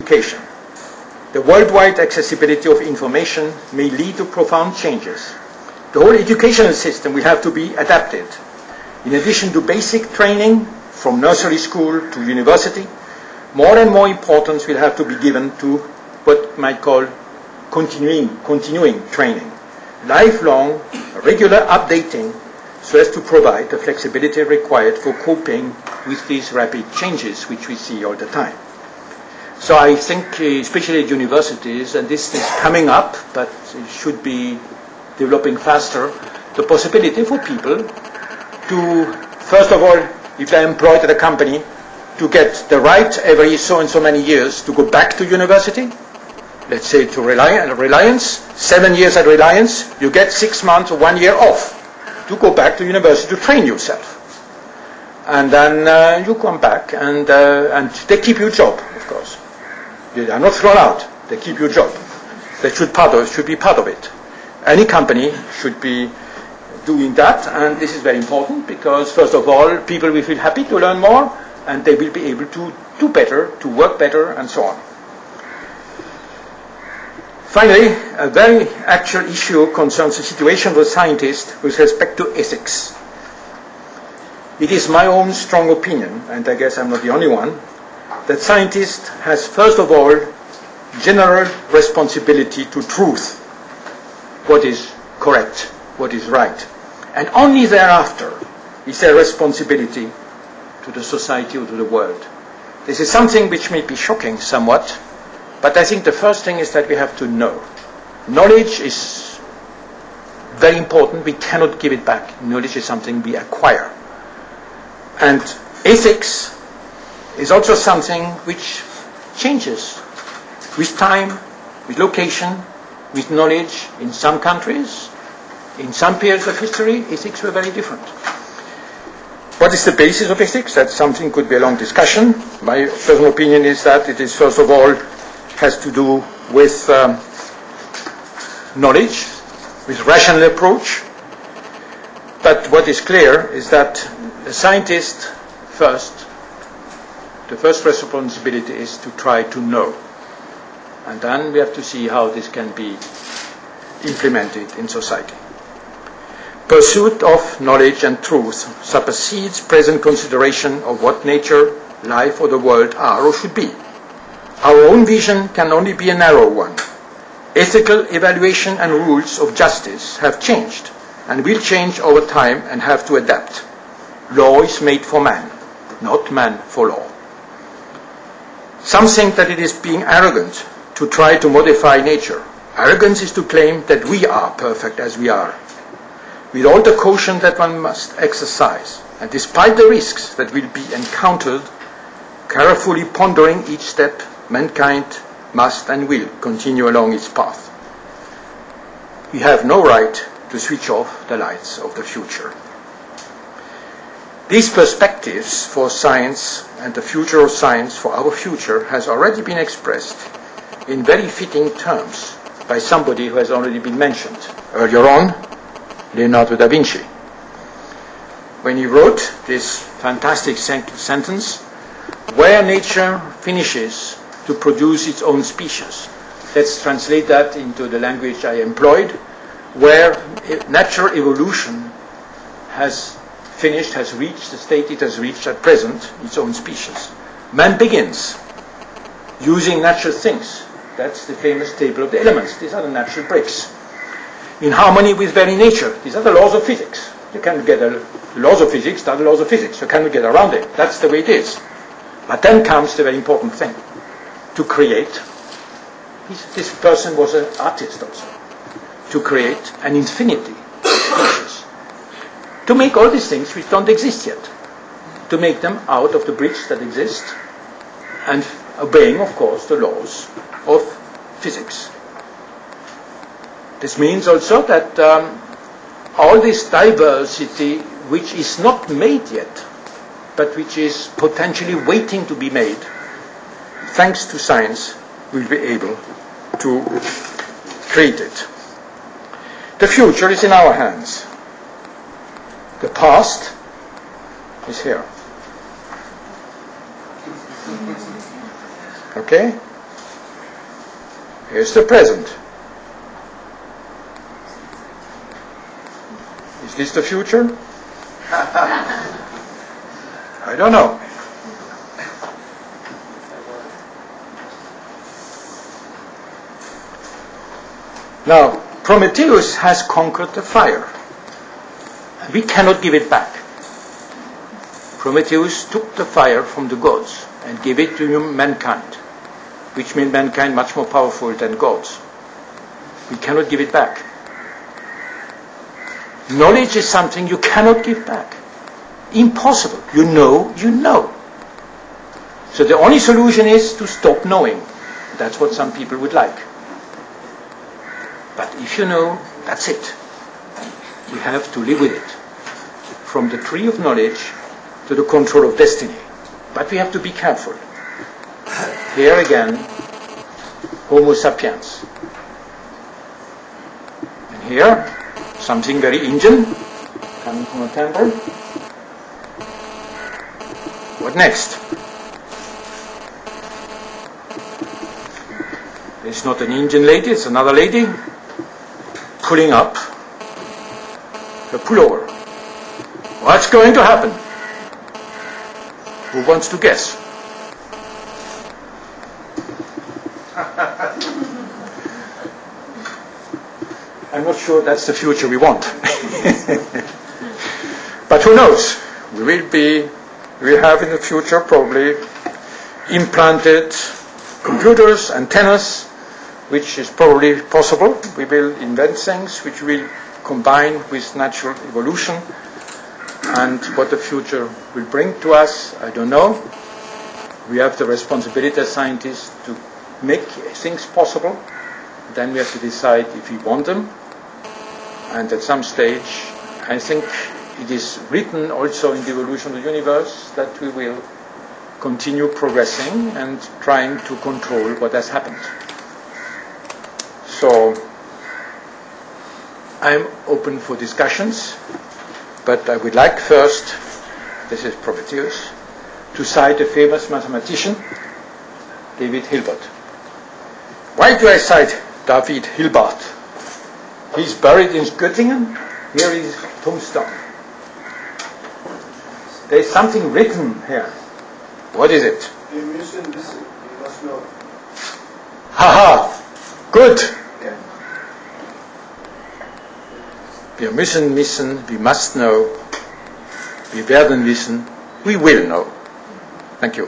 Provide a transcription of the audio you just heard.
education. The worldwide accessibility of information may lead to profound changes. The whole educational system will have to be adapted. In addition to basic training, from nursery school to university, more and more importance will have to be given to what might call continuing training, lifelong, regular updating, so as to provide the flexibility required for coping with these rapid changes which we see all the time. So I think, especially at universities, and this is coming up, but it should be developing faster, the possibility for people to, first of all, if they're employed at a company, to get the right every so and so many years to go back to university. Let's say to Reliance, 7 years at Reliance, you get 6 months or 1 year off to go back to university to train yourself. And then you come back and they keep your job, of course. They are not thrown out, they keep your job. That should be part of it. Any company should be doing that, and this is very important because, first of all, people will feel happy to learn more, and they will be able to do better, to work better, and so on. Finally, a very actual issue concerns the situation of scientists with respect to ethics. It is my own strong opinion, and I guess I'm not the only one, that scientists has, first of all, general responsibility to truth, what is correct, what is right. And only thereafter is there responsibility to the society or to the world. This is something which may be shocking somewhat, but I think the first thing is that we have to know. Knowledge is very important. We cannot give it back. Knowledge is something we acquire. And ethics is also something which changes with time, with location, with knowledge. In some countries, in some periods of history, ethics were very different. What is the basis of ethics? That something could be a long discussion. My personal opinion is that it is, first of all, has to do with knowledge, with rational approach. But what is clear is that the scientist the first responsibility is to try to know. And then we have to see how this can be implemented in society. Pursuit of knowledge and truth supersedes present consideration of what nature, life, or the world are or should be. Our own vision can only be a narrow one. Ethical evaluation and rules of justice have changed and will change over time and have to adapt. Law is made for man, not man for law. Some think that it is being arrogant to try to modify nature. Arrogance is to claim that we are perfect as we are, with all the caution that one must exercise, and despite the risks that will be encountered, carefully pondering each step, mankind must and will continue along its path. We have no right to switch off the lights of the future. These perspectives for science and the future of science for our future has already been expressed in very fitting terms by somebody who has already been mentioned earlier on, Leonardo da Vinci. When he wrote this fantastic sentence, where nature finishes to produce its own species. Let's translate that into the language I employed, where natural evolution has finished, has reached the state it has reached at present, its own species. Man begins using natural things. That's the famous table of the elements. These are the natural bricks. In harmony with very nature. These are the laws of physics. You can't get the laws of physics, are the laws of physics. You cannot get around it. That's the way it is. But then comes the very important thing. To create. This person was an artist also. To create an infinity of species. To make all these things which don't exist yet. To make them out of the bricks that exist. And obeying, of course, the laws of physics. This means also that all this diversity, which is not made yet, but which is potentially waiting to be made, thanks to science, we'll be able to create it. The future is in our hands. The past is here. Okay? Here's the present. Is this the future? I don't know. Now, Prometheus has conquered the fire. We cannot give it back. Prometheus took the fire from the gods and gave it to mankind, which made mankind much more powerful than gods. We cannot give it back. Knowledge is something you cannot give back. Impossible. You know, you know. So the only solution is to stop knowing. That's what some people would like. But if you know, that's it. We have to live with it. From the tree of knowledge to the control of destiny. But we have to be careful. Here again, Homo sapiens. And here, something very Indian, coming from a temple. What next? It's not an Indian lady, it's another lady pulling up her pullover. What's going to happen? Who wants to guess? I'm not sure that's the future we want. But who knows? We will have in the future probably implanted computers, antennas, which is probably possible. We will invent things which will combine with natural evolution. And what the future will bring to us, I don't know. We have the responsibility as scientists to make things possible. Then we have to decide if we want them. And at some stage, I think it is written also in the evolution of the universe that we will continue progressing and trying to control what has happened. So, I'm open for discussions, but I would like first, this is Prometheus, to cite a famous mathematician, David Hilbert. Why do I cite David Hilbert? He's buried in Göttingen. Here is tombstone. There's something written here. What is it? Wir müssen wissen, wir must know. Haha, good. Wir müssen wissen, we must know. Wir werden wissen, we will know. Thank you.